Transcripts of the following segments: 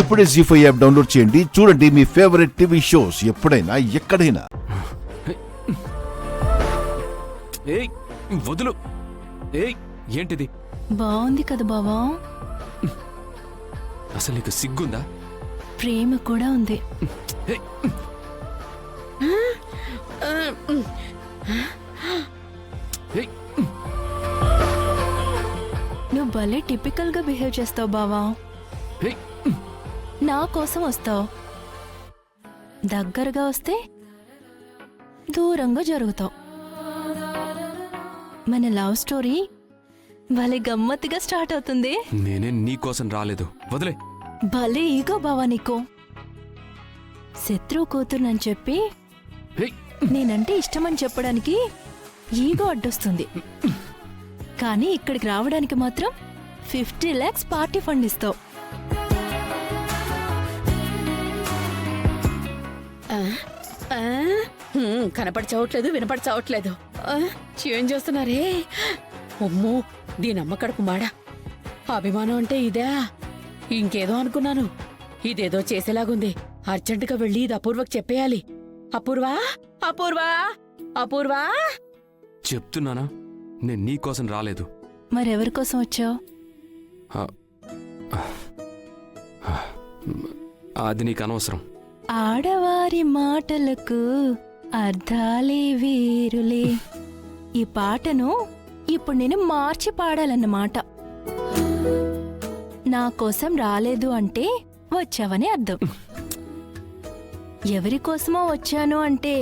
ఇప్పుడే జీ5 app download చేయండి. చూడండి మీ ఫేవరెట్ టీవీ షోస్ ఎప్పుడైనా ఎక్కడైనా. ఏయ్ వదులు. ఏయ్ ఏంటిది? బాగుంది కదా బావా. అసలు నీకు సిగ్గుందా? ప్రేమ కూడా ఉంది. ఏయ్, ఏయ్, నువ్వు భలే టిపికల్ గా బిహేవ్ చేస్తావు బావా. ఏయ్, నా కోసం వస్తావు, దగ్గరగా వస్తే దూరంగా జరుగుతావు. మన లవ్ స్టోరీ భలే గమ్మత్తుగా స్టార్ట్ అవుతుంది. నేనే నీ కోసం రాలేదు, వదిలే. భలే ఈగో బావా నీకు. శత్రువు కూతురునని చెప్పి ఏయ్, నేనంటే ఇష్టమని చెప్పడానికి ఈగో అడ్డొస్తుంది. కానీ ఇక్కడికి రావడానికి మాత్రం 50 lakhs పార్టీ ఫండ్ ఇస్తావు. కనపడి చావట్లేదు, వినపడి చావట్లేదు. ఏం చేస్తున్నారే? అమ్మో, దీనమ్మ కడుపు మాడా. అభిమానం అంటే ఇదా? ఇంకేదో అనుకున్నాను. ఇదేదో చేసేలాగుంది. అర్జెంటుగా వెళ్ళి ఇది అపూర్వకు చెప్పేయాలి. అపూర్వా, అపూర్వా, అపూర్వా. చెప్తున్నానా నేను నీ కోసం రాలేదు. మరెవరి కోసం వచ్చావు? అది నీకు అనవసరం. ఆడవారి మాటలకు అర్థాలే వేరులే. ఈ పాటను ఇప్పుడు నేను మార్చి పాడాలన్నమాట. నా కోసం రాలేదు అంటే వచ్చావని అర్థం. ఎవరి కోసమో వచ్చాను అంటే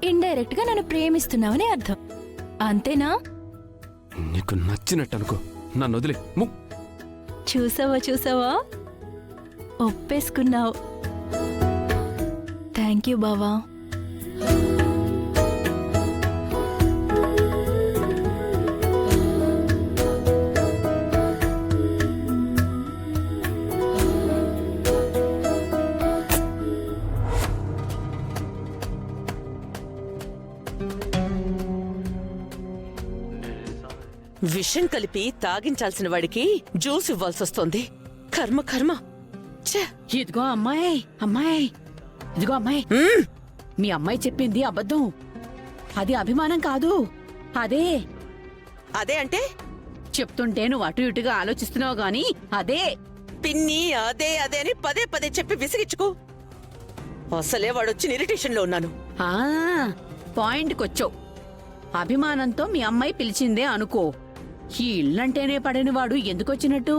ఇండైరెక్ట్ గా నన్ను ప్రేమిస్తున్నావని అర్థం. అంతేనా? నీకు నచ్చినట్టు అనుకో, నన్ను వదిలే. చూసావా చూసావా, ఒప్పేసుకున్నావు. థ్యాంక్ యూ బావా. విషం కలిపి తాగించాల్సిన వాడికి జ్యూస్ ఇవ్వాల్సొస్తోంది. కర్మ కర్మ. ఇదిగో అమ్మాయి, అమ్మాయి, ఇదిగో అమ్మాయి. మీ అమ్మాయి చెప్పింది అబద్ధం. అది అభిమానం కాదు. అదే అదే అంటే చెప్తుంటే నువ్వు అటు ఇటుగా ఆలోచిస్తున్నావు గాని అదే. పిన్ని అదే అదే అని పదే పదే చెప్పి విసిగించుకో. అసలే వాడొచ్చిన ఇరిటేషన్ లో ఉన్నాను. ఆ పాయింట్కొచ్చావు. అభిమానంతో మీ అమ్మాయి పిలిచిందే అనుకో. ఈ ఇల్లంటేనే పడని వాడు ఎందుకొచ్చినట్టు?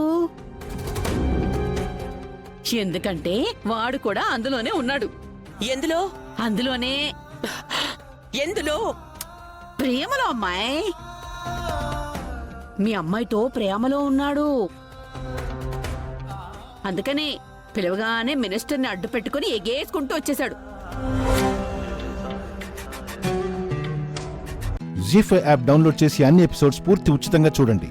ఎందుకంటే వాడు కూడా అందులోనే ఉన్నాడు. ఎందులో? అందులోనే. ఎందులో? ప్రేమలో అమ్మాయి. మీ అమ్మాయితో ప్రేమలో ఉన్నాడు. అందుకనే పిలవగానే మినిస్టర్ని అడ్డు పెట్టుకుని ఎగేసుకుంటూ వచ్చేశాడు. జీ5 యాప్ డౌన్లోడ్ చేసి అన్ని ఎపిసోడ్స్ పూర్తి ఉచితంగా చూడండి.